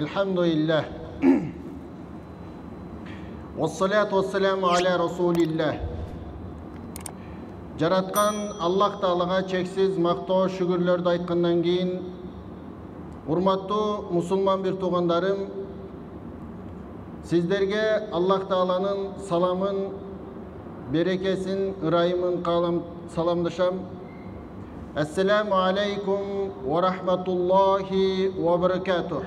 Elhamdülillah. Vessalatu vesselamu ala Rasulillah. Жараткан Аллах Таалага чексиз мактоо шүгүрлөрдү айткандан кийин, урматтуу мусулман бир туугандарым, сиздерге Аллах Тааланын саламын, берекесин, ырайымын каалап саламдашам. Ассаламу алейкум ва рахматуллахи ва баракатух.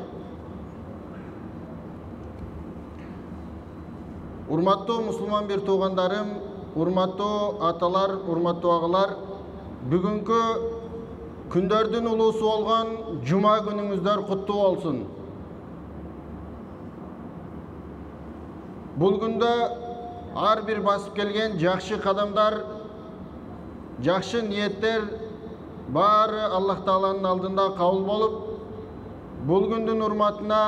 Урматтуу мусулман бир туугандарым, урматтуу аталар, урматтуу агалар, бүгүнкү күндөрдүн улуусу болгон жума күнүңүздөр куттуу болсун. Бул күндө ар бир басып келген жакшы кадамдар, жакшы ниеттер баары Аллах Тааланын алдында кабыл болуп, бул күндүн урматына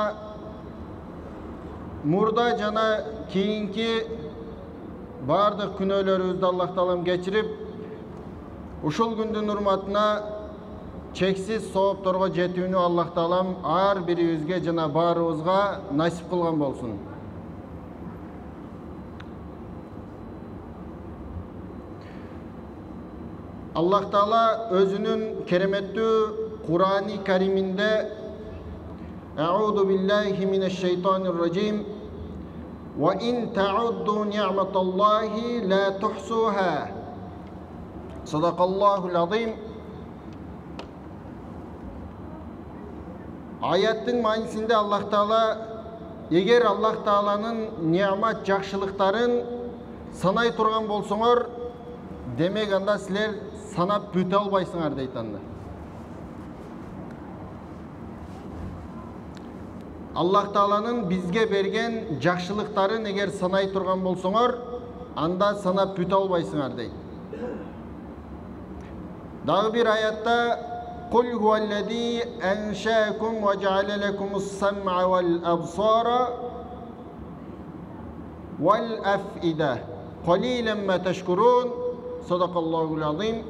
мурда жана кийинки бардык күнөөлөрүбүздү Аллах Таалам кечирип, ушул күндүн урматына чексиз соопторго жетүүнү Аллах Таалам ар бирибизге жана баарыбызга насип кылган болсун. Аллах Таала өзүнүн кереметтүү Кур'ани Кариминде А'уду биллахи минеш-шейтанир раджим Wa in ta'uddu ni'matallahi la tuhsuha. Sadaqallahul azim. Ayаттын маанисинде Аллах Таала, эгер Аллах Тааланын ni'mat жакшылыктарын санай турган болсоңор, демек анда силер санап бүтө албайсыңар дейт анда. Аллах Тааланын бизге берген жакшылыктарын эгер санай турган болсоңор, анда санап бүтө албайсыңар дейт. Дагы бир аятта Кул хуаллади аншаакум ва жа'ала лакумус-сам'a вал-абсара вал-аф'ида қалилан ма ташкурун. Садақаллахул азим.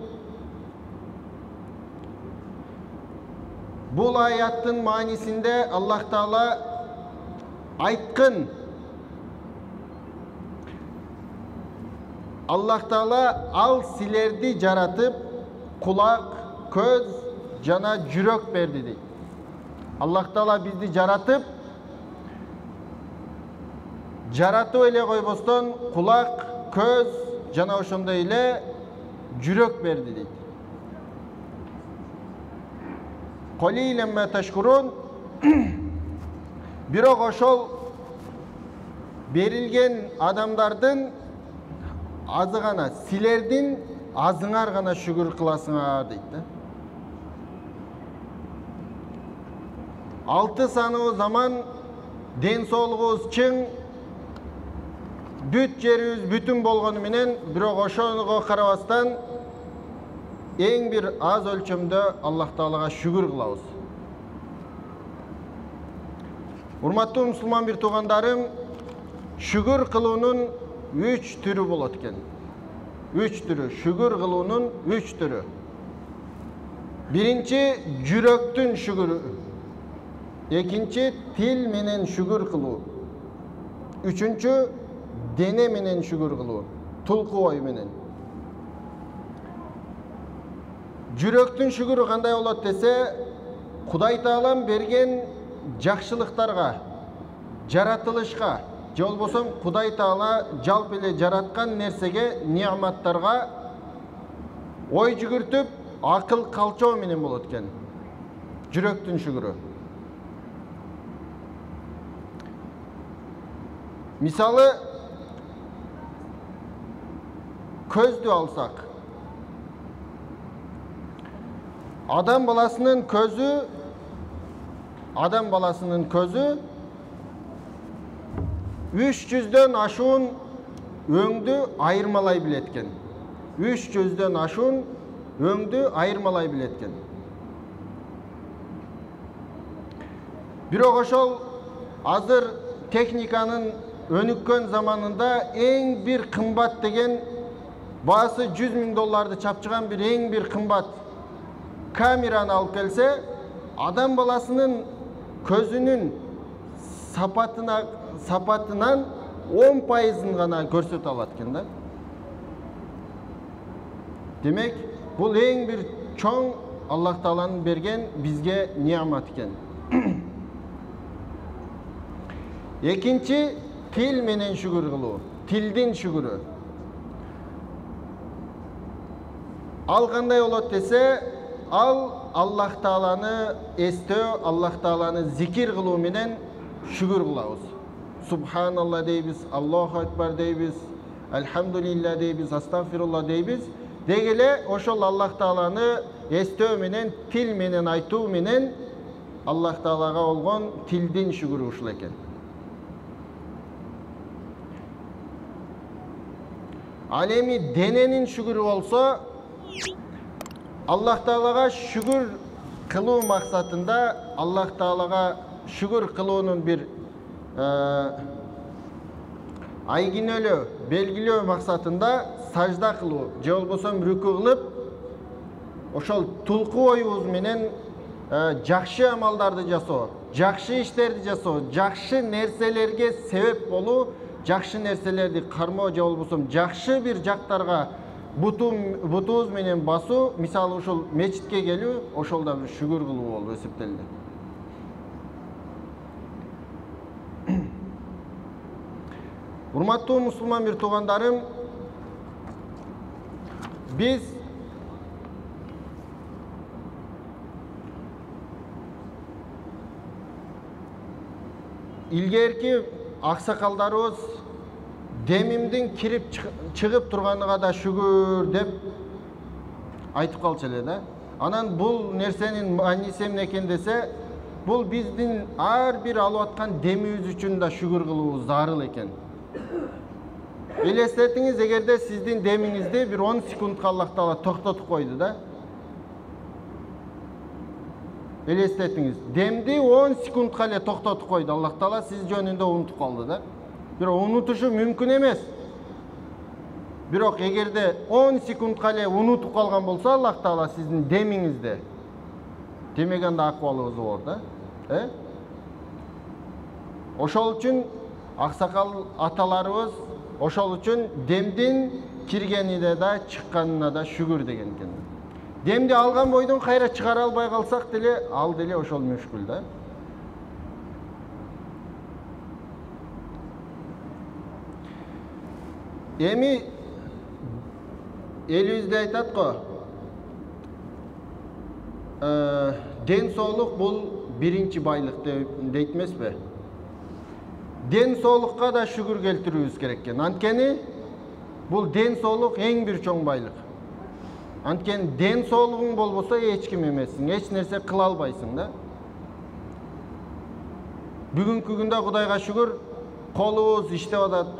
Бул аяттын маанисинде Аллах Таала айткын. Аллах Таала ал силерди жаратып, кулак, көз жана жүрөк берди дейт. Аллах Таала бизди жаратып эле койбостон кулак, көз жана ошондой эле жүрөк берди дейт. Qalilен ма ташкурун. Бирок ошол берилген адамдардын азы гана, силердин азыңар гана шүгүр кыласыңар дейт да. 6 саныбыз заман, ден соолугубуз чың, бүт жерибиз бүтүн болгону менен, бирок ошого карабастан эң бир аз өлчөмдө Аллах Таалага шүгүр кылабыз. Урматтуу мусулман бир туугандарым, шүгүр кылуунун 3 түрү болот экен. 3 түрү, шүгүр кылуунун 3 түрү. Биринчи жүрөктүн шүгүрү. Экинчи тил менен шүгүр кылуу. Үчүнчү дене менен шүгүр кылуу, тулку ой менен. Жүрөктүн шүгүрү кандай болот десе, Кудай Таалам берген жакшылыктарга, жаратылышка, же болбосо Кудай Таала жалпы эле жараткан нерсеге, неаматтарга ой жүгүртүп, акыл калчоо менен болот экен. Жүрөктүн шүгүрү. Мисалы, көздү алсак, адам баласынын көзү 300дөн ашуун өңдү айырмалай билет экен. 300дөн ашуун өңдү айырмалай билет экен. Бирок ошол азыр техниканын өнүккөн заманында эң бир кымбат деген, баасы $100,000 чапчыган бир эң бир кымбат камераны алып келсе, адам баласынын көзүнүн сапатынан 10%-ын гана көрсөтө алат экен да. Демек, бул эң бир чоң Аллах Тааланын берген бизге неамат экен. Экинчи, тил менен шүгүр кылуу. Тилдин шүгүрү. Ал кандай болот десе, ал Аллах Тааланы эстөө, Аллах Тааланы зикир кылуу менен шүгүр кылабыз. Субханалла дейбиз, Аллаху акбар дейбиз, Элхамдулилла дейбиз, Астагфирулла дейбиз. Дегеле ошол Аллах Тааланы эстөө менен, тил менен айтуу менен Аллах Таалага болгон тилдин шүгүрү ушул экен. Ал эми дененин шүгүрү болсо, Аллах Таалага шүгүр кылуу максатында, Аллах Таалага шүгүр кылуунун бир айгинөлөө, белгилөө максатында сажда кылуу, же болбосо рүкү кылып, ошол тулку оюбуз менен жакшы амалдарды жасоо, жакшы иштерди жасоо, жакшы нерселерге себеп болуу, жакшы нерселерди кармоо, же болбосо жакшы бир жактарга бутубуз менен басуу, мисалы ушул мечитке келүү, ошол да бир шүгүр кылуу болуп эсептелди. Урматтуу мусулман бир туугандарым, биз илгерки аксакалдарыбыз демимдин кирип чыгып турганыга да шүгүр деп айтып калчу эле да. Анан бул нерсенин мааниси эмне экен десе, бул биздин ар бир алып аткан демибиз үчүн да шүгүр кылуу зарыл экен. Элестетиңиз, эгерде сиздин демиңизди бир 10 секундка Аллах Таала токтотуп койду да. Элестетиңиз, демди 10 секундка эле токтотуп койду. Аллах Таала сиз жөнүндө унутуп калды да. Бирок унутушу мүмкүн эмес. Бирок эгерде 10 секундка эле унутуп калган болсо Аллах Таала сиздин демиңизди, демек анда акыбалыбыз болот да. Ошол үчүн аксакал аталарыбыз ошол үчүн демдин киргенине да чыкканына да шүгүр деген экен. Демди алган бойдон кайра чыгара албай калсак деле, ал деле ошол мүшкүл да. Эми элибизде айтат го, ден соолук бул биринчи байлык дейт эмеспи? Ден соолукка да шүгүр келтирүүбүз керек экен. Анткени бул ден соолук эң бир чоң байлык. Анткени ден соолугуң болбосо эч ким эмессиң, эч нерсе кыла албайсың да. Бүгүнкү күндө Кудайга шүгүр, колубуз иштеп атат,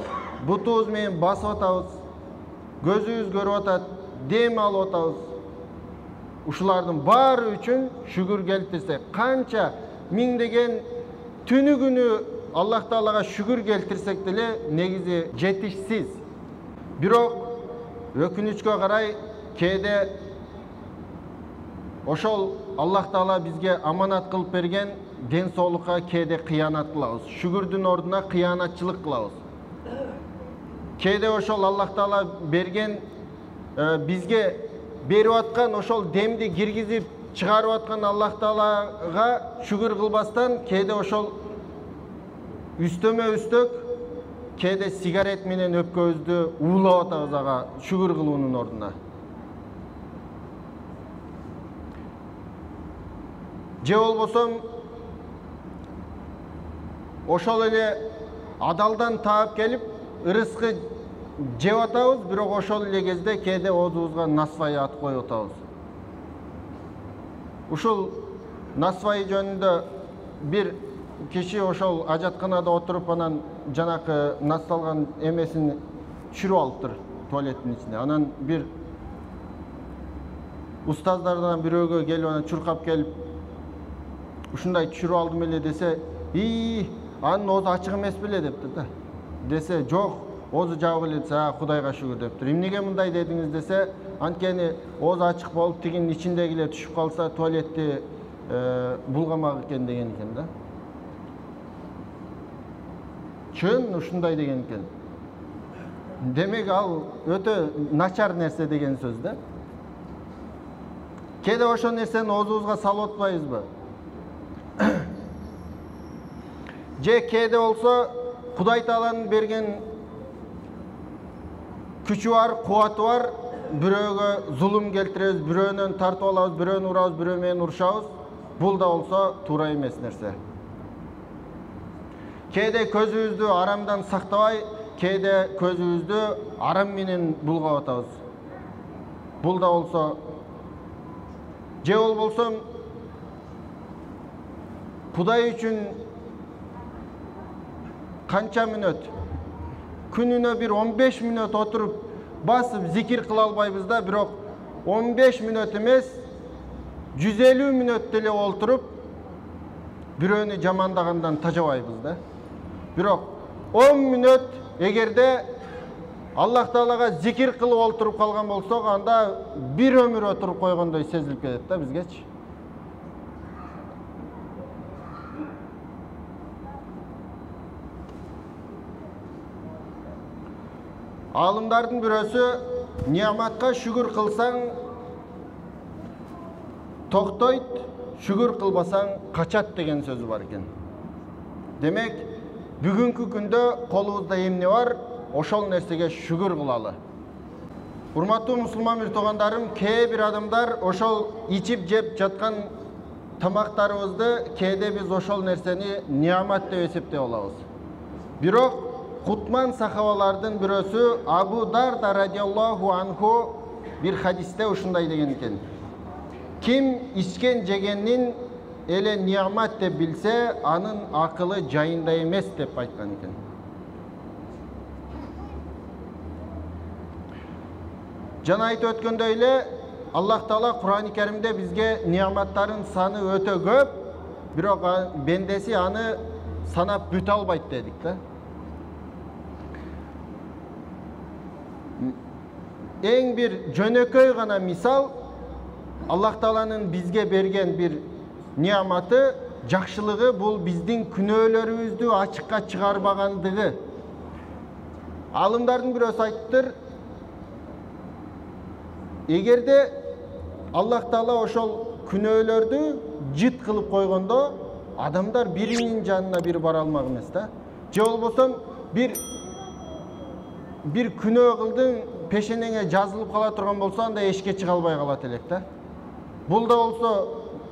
бутубуз менен басып атабыз, көзүбүз көрүп атат, дем алып атабыз. Ушулардын баары үчүн шүгүр келтирсек, канча миңдеген түнү күнү Аллах Таалага шүгүр келтирсек деле негизи жетишсиз. Бирок өкүнүчкө карай кээде ошол Аллах Таала бизге аманат кылып берген ден соолукка кээде кыянат кылабыз. Шүгүрдүн ордуна кыянатчылык кылабыз. Кээде ошол Аллах Таала берген бизге берип аткан ошол демди киргизип чыгарып аткан Аллах Таалага шүгүр кылбастан кээде ошол үстөмө үстөк кээде сигарет менен өпкөбүздү уулап атабыз ага шүгүр кылуунун ордуна. Же болбосо ошол эле адалдан таап келип ырыскы жеп атабыз, бирок ошол эле кезде кээде оозубузга насвай атып коюп атабыз. Ушул насвай жөнүндө бир киши ошол ажатканада отуруп анан жанакы насталган эмесин түшүрүп алыптыр туалеттин ичинде. Анан бир устаздардан бирөөгө келип анан чуркап келип ушундай түшүрүп алдым эле десе, анын оозу ачык эмес беле дептир да. Десе, жок, оозу жабык эле десе, Кудайга шүгүр дептир. Эмнеге мындай дедиңиз десе, анткени оозу ачык болуп тигинин ичиндегилер түшүп калса туалетти булгамак экен деген экен да. Чын ушундай деген экен. Демек ал өтө начар нерсе деген сөз да. Кээде ошол нерсени оозубузга салып атпайбызбы? Же кээде болсо Кудай Тааланын берген күчү бар, кубаты бар, бирөөгө зулум келтиребиз, бирөөнөн тартып алабыз, бирөөнү урабыз, бирөө менен урушабыз. Бул да болсо туура эмес нерсе. Кээде көзүбүздү арамдан сактабай, кээде көзүбүздү арам менен булгап атабыз. Бул да болсо же болбосо Кудай үчүн канча мүнөт, күнүнө бир 15 мүнөт отуруп басып зикир кыла албайбыз да, бирок 15 мүнөт эмес 150 мүнөт деле олтуруп бирөөнү жамандагандан тажабайбыз да. Бирок 10 мүнөт эгерде Аллах Таалага зикир кылып олтуруп калган болсок, анда бир өмүр отуруп койгондой сезилип кетет да бизгечи. Алымдардын бирөөсү нияматка шүгүр кылсаң токтойт, шүгүр кылбасаң качат деген сөзү бар экен. Демек, бүгүнкү күндө колубузда эмне бар, ошол нерсеге шүгүр кылалы. Урматтуу мусулман бир туугандарым, кээ бир адамдар ошол ичип жеп жаткан тамактарыбызды кээде биз ошол нерсени ниямат деп эсептеп алабыз. Бирок Кутман сахабалардын бирөөсү Абу Дарда радиаллаху анху бир хадисте ушундай деген экен. Ким ичкен жегенин эле ниямат деп билсе, анын акылы жайында эмес деп айткан экен. Жана айтып өткөндөй эле, Аллах Таала Кур'ан-ы Керимде бизге нияматтарын саны өтө көп, бирок бендеси аны санап бүтө албайт дедик да. Эң бир жөнөкөй гана мисал, Аллах Тааланын бизге берген бир нияматы, жакшылыгы бул биздин күнөөлөрүбүздү ачыкка чыгарбагандыгы. Алымдардын бирөөсү айттыр, эгерде Аллах Таала ошол күнөөлөрдү жыт кылып койгондо, адамдар биринин жанына бири бара алмак эмес да. Же болбосо бир күнөө кылдың пешенеңе жазылып кала турган болсо, анда эшикке чыга албай калат элек да. Бул да болсо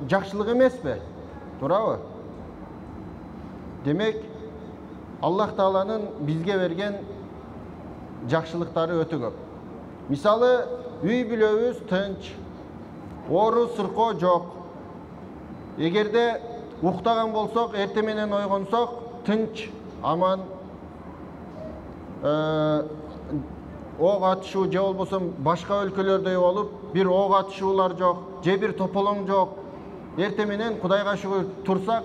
жакшылык эмеспи? Туурабы? Демек, Аллах Тааланын бизге берген жакшылыктары өтө көп. Мисалы, үй бүлөбүз тынч, оору сыркоо жок. Эгерде уктаган болсок, эрте менен ойгонсок, тынч, аман. Ок атышуу же болбосо башка өлкөлөрдөй болуп, бир ок атышуулар жок, же бир тополоң жок. Эрте менен Кудайга шүгүр турсак,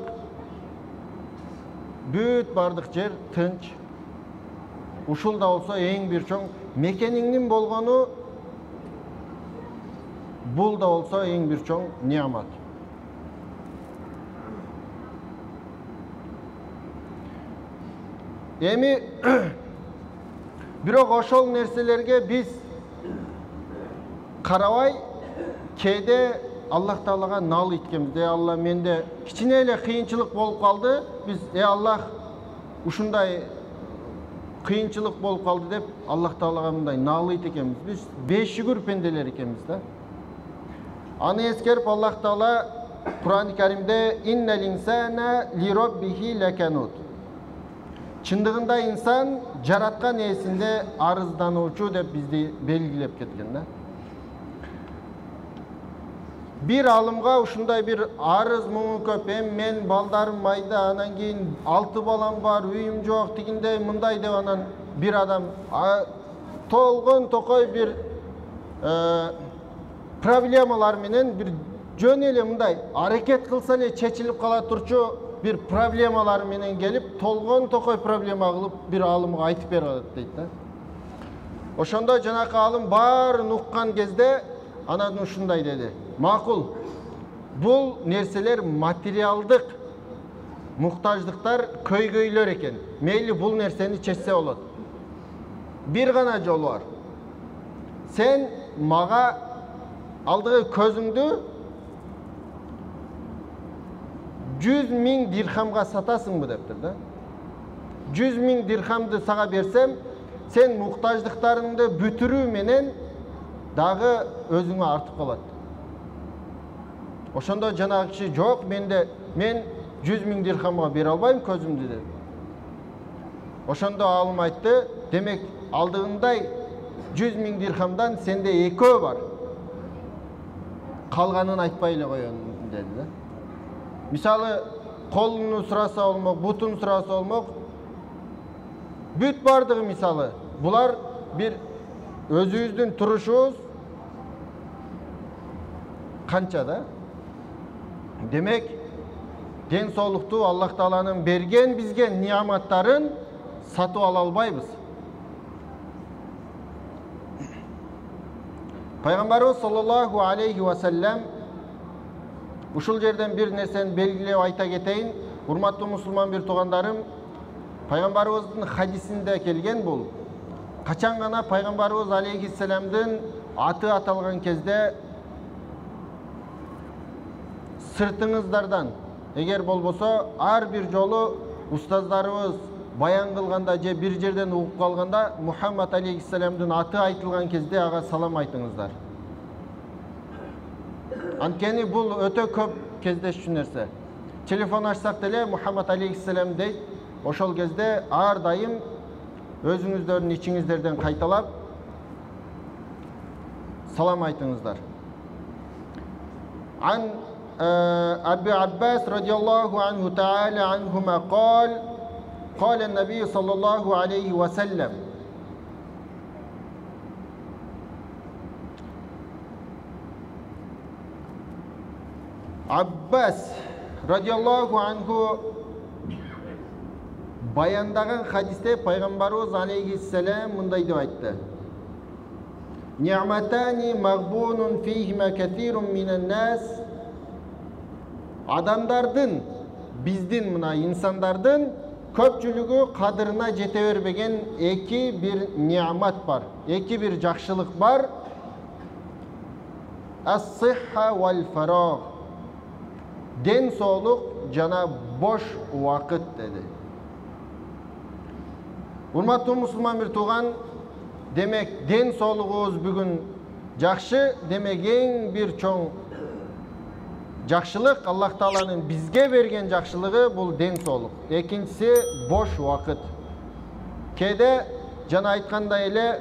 бүт бардык жер тынч. Ушул да болсо эң бир чоң мекениңдин болгону, бул да болсо эң бир чоң ниямат. Эми бирок ошол нерселерге биз карабай, кээде Аллах Таалага нал иткенбиз. Алла, менде кичине эле кыйынчылык болуп калды. Биз Аллах, ушундай кыйынчылык болуп калды деп Аллах Таалага мындай нал ит экенбиз. Биз бейшүгүр пенделер экенбиз да. Аны эскерип Аллах Таала Кур'ан-ы Керимде «Иннел инсана ли роббихи леканут». Чындыгында инсан жараткан ээсинде арыздануучу деп бизди белгилеп кеткен да. Бир алымга ушундай бир арыз муңу көп, мен балдарым майда, анан кийин 6 балам бар, үйүм жок, тигиндей мындай деп анан бир адам толгон токой бир проблемалар менен бир жөн эле мындай аракет кылса эле чечилип кала турчу бир проблемалар менен келип, толгон токой проблема кылып бир алымга айтып берип атат дейт да. Ошондо жанакы алым баарын уккан кезде анан ушундай деди: макул, бул нерселер материалдык, muhtaçlıklar köygöylөр eкен. Meyli bul nerseni çetse olur. Bir gana yol var. Sen mağa aldığı közüngdü 100.000 dirhamga satasın mı deptir da. 100.000 dirhamды sağa bersem, sen muhtaçlıklarını bütürü menen dağı özüne artık kalat. Oşonda janagı kişi yok, men 100.000 dirhamga bere albayım közümdü dedi. Oşonda alım aytты, demek aldığınday 100.000 dirhamdan sende ekö var. Kalganın aytpay эле koyun dedi de. Misalı kolunu sırasa olmak, butun sırasa olmak, büt bardığı misalı. Bular bir özüüzdün turuşuuz kança da. Demek den soğluktu Allah Taala'nın bergen bizge niyamatların satı ala albayбыз. Peygamberimiz sallallahu aleyhi ve sellem uşul жерден bir nerseni belgilep ayta keteyин. Урматтуу musulman bir tuğandarım, Peygamberimizin hadisinde kelgen bul. Kaçan gana Peygamberimiz aleyhisselam'dın atı atalgan kezde sırtыңыздардан, eğer bolboso ar bir jolu ustazlarыбыз bayan kılganda je bir жерден угуп kalganda Muhammed aleyhisselam'dın atı aytılgan kezde aga salam aytыңыздар. Анткени бул өтө көп кездешчү нерсе. Телефон açsak деле Muhammed aleyhisselam дейт. Ошол кезде ар дайым өзүңүздөрдүн ичиңиздерден кайталап салам айтыңыздар. An Abi Abbas radıyallahu anhu ta'ala anhuma قال النبي sallallahu aleyhi ve sellem Abbas radıyallahu anhu bayandagan hadiste Peygamberimiz aleyhisselam mınday dep aytты. Ni'matani maghbunun fihima kathirun minen nas. Adamdardın, bizdin mına insandardın köpçülüğü kadırına jete berбеген eki bir ni'mat var. Eki bir jakşılık var. As-sihha vel farag. Den soğluk jana boş vakit dedi. Урматтуу musulman bir tuğan, demek den soğluğuz bugün jakşı, demek en bir çoğun jakşılık Allah Taala'nın bizge bergen jakşılığı bul den soğluk. Ekincisi boş vakit. Kede jana aytkандай эле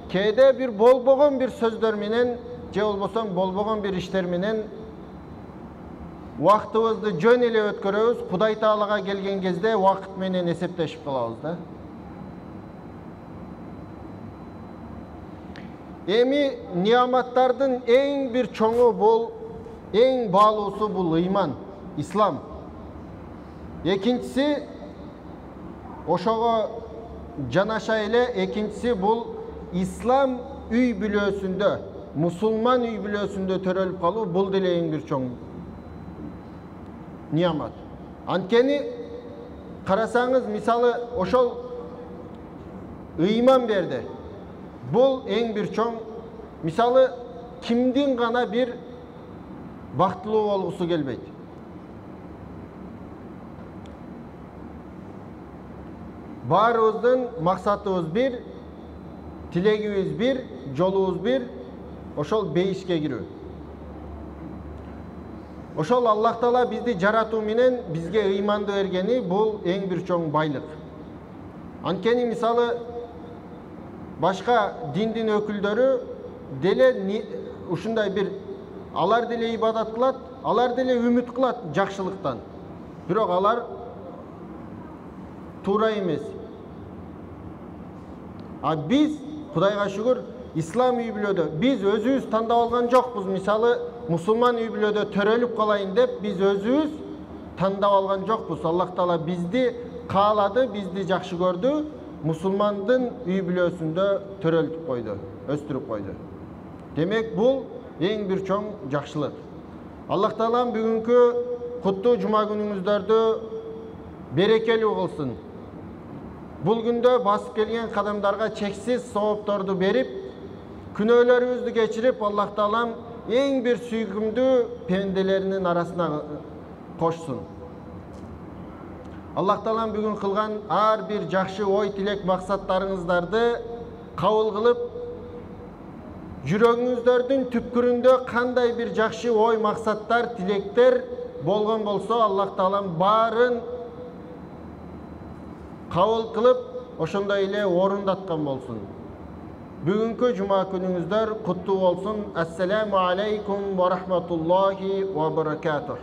kede bir bolbogon bir sözдөр менен же болбосо bolbogon bir işler менен вакытыбызды жөн эле өткөрөбүз. Кудай Таалага келген кезде вакыт менен эсептешип калабыз да. Эми niyamatlardын эң bir çoğu bul, эң baaluusu bul iman, İslam. Ekincisi oşogo janaşa эле ekincisi bul İslam üy bülösündө, musulman üy bülösündö törөлүp kalуу bul деле эң bir çoğu niyamat. Antkeni karasanız misalı oşol iman berdi. Bul en bir çoğun misalı kimdin gana bir baktılуу olgusu gelbeydi. Barыбыздын maksatыбыз bir, tilegimiz bir, jolubuz bir, oşol beyişke girүү. Oşol Allah Taala bizdi jaratуу menен bizge imanды bергeni bul en bir çoğun baylık. Antkeni misalı başka dindin öküldörü dele uşunday bir alar dele ibadat kılat, alar dele ümit kılat jakşılıktan. Bирок алар туура эмес. Biz Kudayga şükür İslam üy bülödö biz özübüz tandap algan jokпуз. Misalı musulman üy bülödö törөлүp kalayın dep biz özübüz tandap algan jokпуз. Allah Taala bizdi kaaladı, bizdi jakşı gördü. Musulmandın üy bülösündө töröltüp koydu, östürüp koydu. Demek bul en bir çoğun jakşılık. Allah Taala bugünkü kutlu cuma günüңүздөрдү берекелүү кылсын. Бул күндө басып келген кадамдарга чексиз соопторду берип, күнөөлөрүбүздү кечирип, Аллах Таалам эң бир сүйкүмдүү пенделеринин арасына кошсун. Аллах Таалам бүгүн кылган ар бир жакшы ой, тилек, максаттарыңыздарды кабыл кылып, жүрөгүңүздөрдүн түпкүрүндө кандай бир жакшы ой, максаттар, тилектер болгон болсо, Аллах Таалам баарын кабыл кылып, ошондой эле орундаткан болсун. Бүгүнкү жума күнүңүздөр куттуу болсун. Ассаламу алейкум ва рахматуллахи ва баракатух.